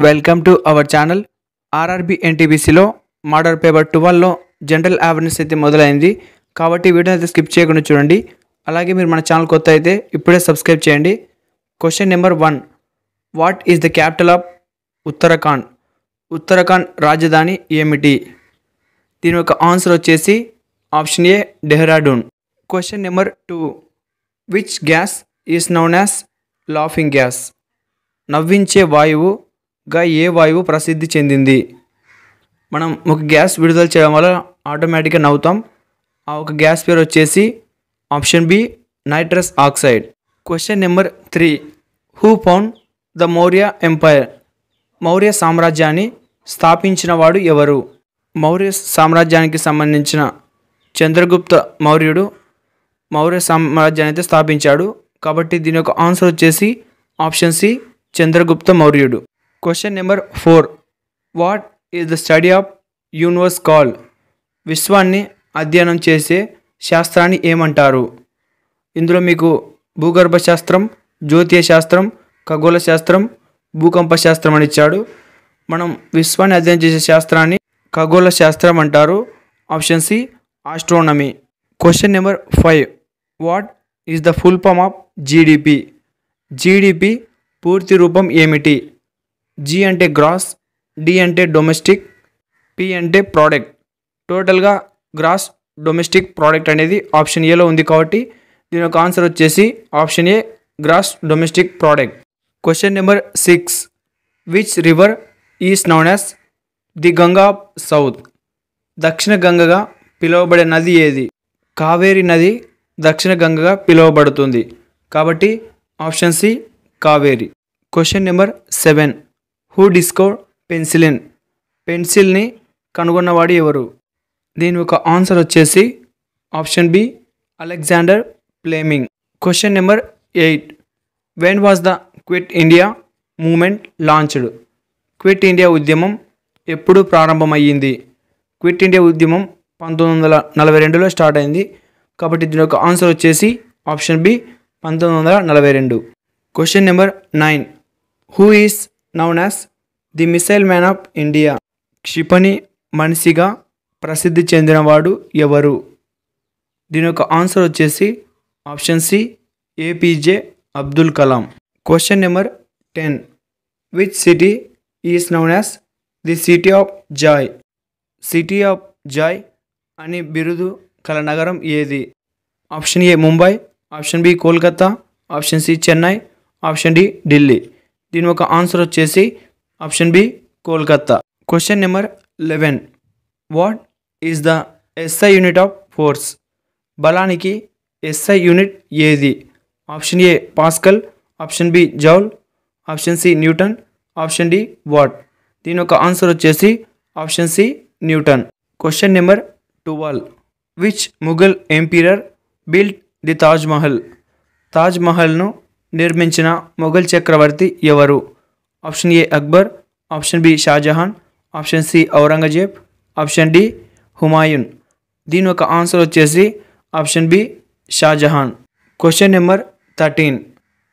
Welcome to our channel. RRB ఎన్టీపీసీలో model paper 12లో general awareness అయితే మొదలైంది. కాబట్టి వీడియో అయితే స్కిప్ చేయకుండా చూడండి. అలాగే మీరు మన ఛానల్ కొత్త అయితే ఇప్పుడే సబ్స్క్రైబ్ చేయండి. Question number 1, what is the capital of Uttarakhand? Uttarakhand రాజధాని ఏమిటి? దీని యొక్క ఆన్సర్ వచ్చేసి option A Dehradun. Question number 2, which gas is known as laughing gas? నవ్వించే వాయువుగా ఏ వాయువు ప్రసిద్ధి చెందింది? మనం ఒక గ్యాస్ విడుదల చేయడం వల్ల ఆటోమేటిక్గా నవ్వుతాం. ఆ ఒక గ్యాస్ పేరు వచ్చేసి option B nitrous oxide. Question number 3, who found the Maurya empire? Maurya సామ్రాజ్యాన్ని స్థాపించిన వాడు ఎవరు? మౌర్య సామ్రాజ్యానికి సంబంధించిన చంద్రగుప్త మౌర్యుడు మౌర్య సామ్రాజ్యాన్ని అయితే స్థాపించాడు. కాబట్టి దీని యొక్క ఆన్సర్ వచ్చేసి ఆప్షన్ సి చంద్రగుప్త మౌర్యుడు. Question number 4, what is the study of universe called? విశ్వాన్ని అధ్యయనం చేసే శాస్త్రాన్ని ఏమంటారు? ఇందులో మీకు భూగర్భ శాస్త్రం, జ్యోతిష శాస్త్రం, ఖగోళ శాస్త్రం, భూకంప శాస్త్రం అని ఇచ్చాడు. మనం విశ్వాన్ని అధ్యయనం చేసే శాస్త్రాన్ని ఖగోళ శాస్త్రం అంటారు. Option C astronomy. Question number 5, what is the full form of GDP? GDP పూర్తి రూపం ఏమిటి? జి అంటే గ్రాస్, డి అంటే డొమెస్టిక్, పి అంటే ప్రోడక్ట్. టోటల్గా గ్రాస్ డొమెస్టిక్ ప్రోడక్ట్ అనేది ఆప్షన్ ఏలో ఉంది. కాబట్టి దీని యొక్క ఆన్సర్ వచ్చేసి option A gross domestic product. Question number 6, which river is known as the Ganga of south? దక్షిణ గంగగా పిలువబడే నది ఏది? కావేరి నది దక్షిణ గంగగా పిలువబడుతుంది. కాబట్టి option C Kaveri. Question number 7, who discovered penicillin? పెన్సిల్ని కనుగొన్నవాడు ఎవరు? దీని యొక్క ఆన్సర్ వచ్చేసి option B Alexander Fleming. Question number 8, when was the Quit India movement launched? Quit India ఉద్యమం ఎప్పుడు ప్రారంభమయ్యింది? క్విట్ ఇండియా ఉద్యమం 1942లో స్టార్ట్ అయింది. కాబట్టి దీని యొక్క ఆన్సర్ వచ్చేసి option B 1942. Question number 9, who is known as the missile man of India? క్షిపణి మనిషిగా ప్రసిద్ధి చెందినవాడు ఎవరు? దీని యొక్క ఆన్సర్ వచ్చేసి option C APJ Abdul Kalam. Question number 10, which city is known as the city of joy? City of joy అని బిరుదు కల నగరం ఏది? Option A Mumbai, option B Kolkata, option C Chennai, option D Delhi. దీని ఒక ఆన్సర్ వచ్చేసి option B Kolkata. Question number 11, what is the SI unit of force? బలానికి SI unit ఏది? Option A Pascal, option B joule, option C newton, option D watt. దీని యొక్క answer వచ్చేసి option C newton. Question number 12, which Mughal emperor built the Taj Mahal? Taj మహల్ను నిర్మించిన మొఘల్ చక్రవర్తి ఎవరు? Option A Akbar, option B Shah Jahan, option C Aurangzeb, option D Humayun. దీని యొక్క ఆన్సర్ వచ్చేసి option B Shahjahan. Question number 13,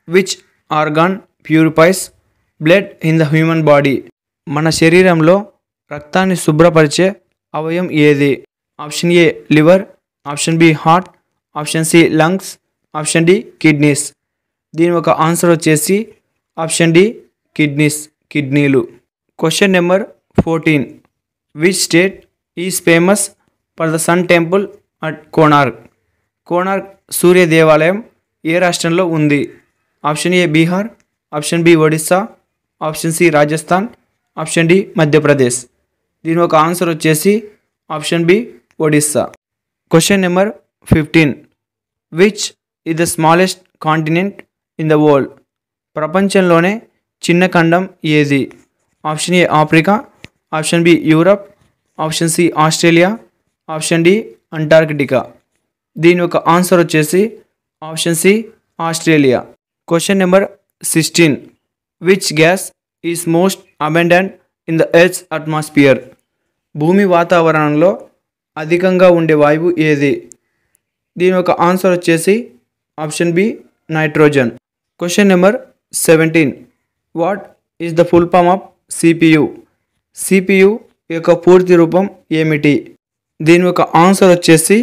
which organ purifies blood in the human body? మన శరీరంలో రక్తాన్ని శుభ్రపరిచే అవయవం ఏది? Option A liver, option B heart, option C lungs, option D kidneys. దీని ఒక ఆన్సర్ వచ్చేసి ఆప్షన్ డి కిడ్నీస్, కిడ్నీలు. Question number 14, which state is famous for the sun temple at Konark? Konark సూర్య దేవాలయం ఏ రాష్ట్రంలో ఉంది? Option A Bihar, option B Odisha, option C Rajasthan, option D Madhya Pradesh. దీని ఒక ఆన్సర్ వచ్చేసి option B Odisha. Question number 15, which is the smallest continent in the world? ప్రపంచంలోనే చిన్న ఖండం ఏది? Option A Africa, option B Europe, option C Australia, option D Antarctica. దీని యొక్క answer వచ్చేసి option C Australia. Question number 16, which gas is most abundant in the earth's atmosphere? భూమి వాతావరణంలో అధికంగా ఉండే వాయువు ఏది? దీని యొక్క ఆన్సర్ వచ్చేసి option B nitrogen. Question number 17, what is the full form of CPU. CPU యొక్క పూర్తి రూపం ఏమిటి? దీని యొక్క ఆన్సర్ వచ్చేసి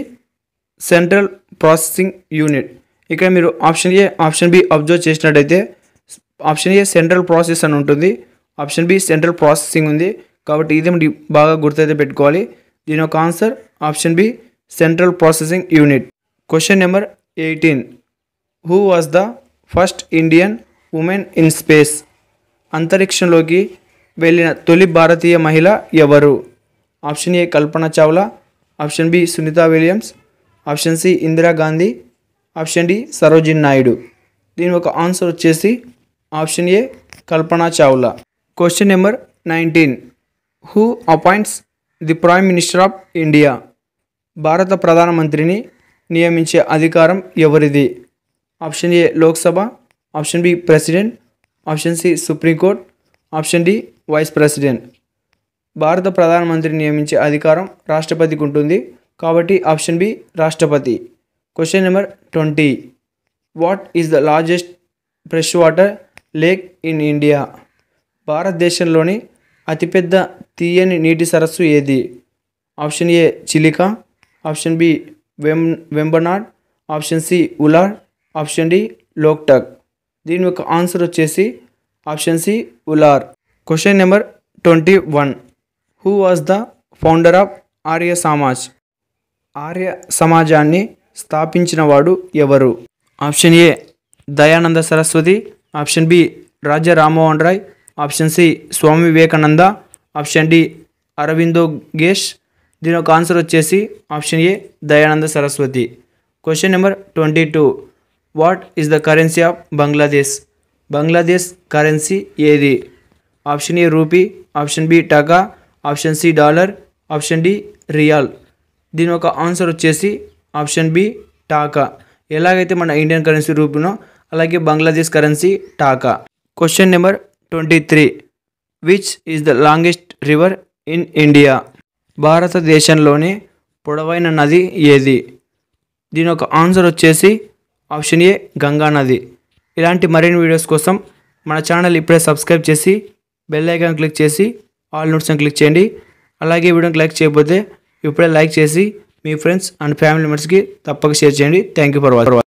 సెంట్రల్ ప్రాసెసింగ్ యూనిట్. ఇక్కడ మీరు option A, option B observe చేసినట్టయితే ఆప్షన్ ఏ సెంట్రల్ ప్రాసెస్ అని ఉంటుంది, ఆప్షన్ బి సెంట్రల్ ప్రాసెసింగ్ ఉంది. కాబట్టి ఇది మనకి బాగా గుర్తైతే పెట్టుకోవాలి. దీని యొక్క answer option B central processing unit. Question number 18. Who was the first Indian women in space? అంతరిక్షంలోకి వెళ్ళిన తొలి భారతీయ మహిళ ఎవరు? Option A Kalpana Chawla, option B Sunita Williams, option C Indira Gandhi, option D Sarojini Naidu. దీని ఒక ఆన్సర్ వచ్చేసి option A Kalpana Chawla. Question number 19. Who appoints the prime minister of India? భారత ప్రధానమంత్రిని నియమించే అధికారం ఎవరిది? Option A Lok Sabha, option B president, option C supreme court, option D vice president. భారత ప్రధానమంత్రిని నియమించే అధికారం రాష్ట్రపతికి ఉంటుంది. కాబట్టి ఆప్షన్ బి రాష్ట్రపతి. Question number 20. What is the largest fresh water lake in India? భారతదేశంలోని అతిపెద్ద తీయని నీటి సరస్సు ఏది? Option A Chilika, option B Vembanad, option C Wular, option D Loktak. దీని యొక్క ఆన్సర్ వచ్చేసి option C Wular. Question number 21. Who was the founder of Arya Samaj? Arya సమాజాన్ని స్థాపించిన వాడు ఎవరు? Option A Dayananda Saraswati, option B Raja Rammohan Roy, option C Swami Vivekananda, option D Aurobindo Ghosh. దీని యొక్క ఆన్సర్ వచ్చేసి option A Dayananda Saraswati. Question number 22. What is the currency of Bangladesh? Bangladesh currency ఏది? Option A rupee, option B taka, option C dollar, option D riyal. దీని యొక్క ఆన్సర్ వచ్చేసి option B taka. ఎలాగైతే మన Indian currency రూపీనో అలాగే Bangladesh currency taka. Question number 23. Which is the longest river in India? భారతదేశంలోని పొడవైన నది ఏది? దీని యొక్క ఆన్సర్ వచ్చేసి ఆప్షన్ ఏ గంగా నది. ఇలాంటి మరిన్ని వీడియోస్ కోసం మన ఛానల్ ఇప్పుడే సబ్స్క్రైబ్ చేసి బెల్ ఐకాన్ క్లిక్ చేసి ఆల్ నోట్స్ని క్లిక్ చేయండి. అలాగే వీడియోకి లైక్ చేయకపోతే ఇప్పుడే లైక్ చేసి మీ ఫ్రెండ్స్ అండ్ ఫ్యామిలీ మెంబర్స్కి తప్పక షేర్ చేయండి. Thank you for watching.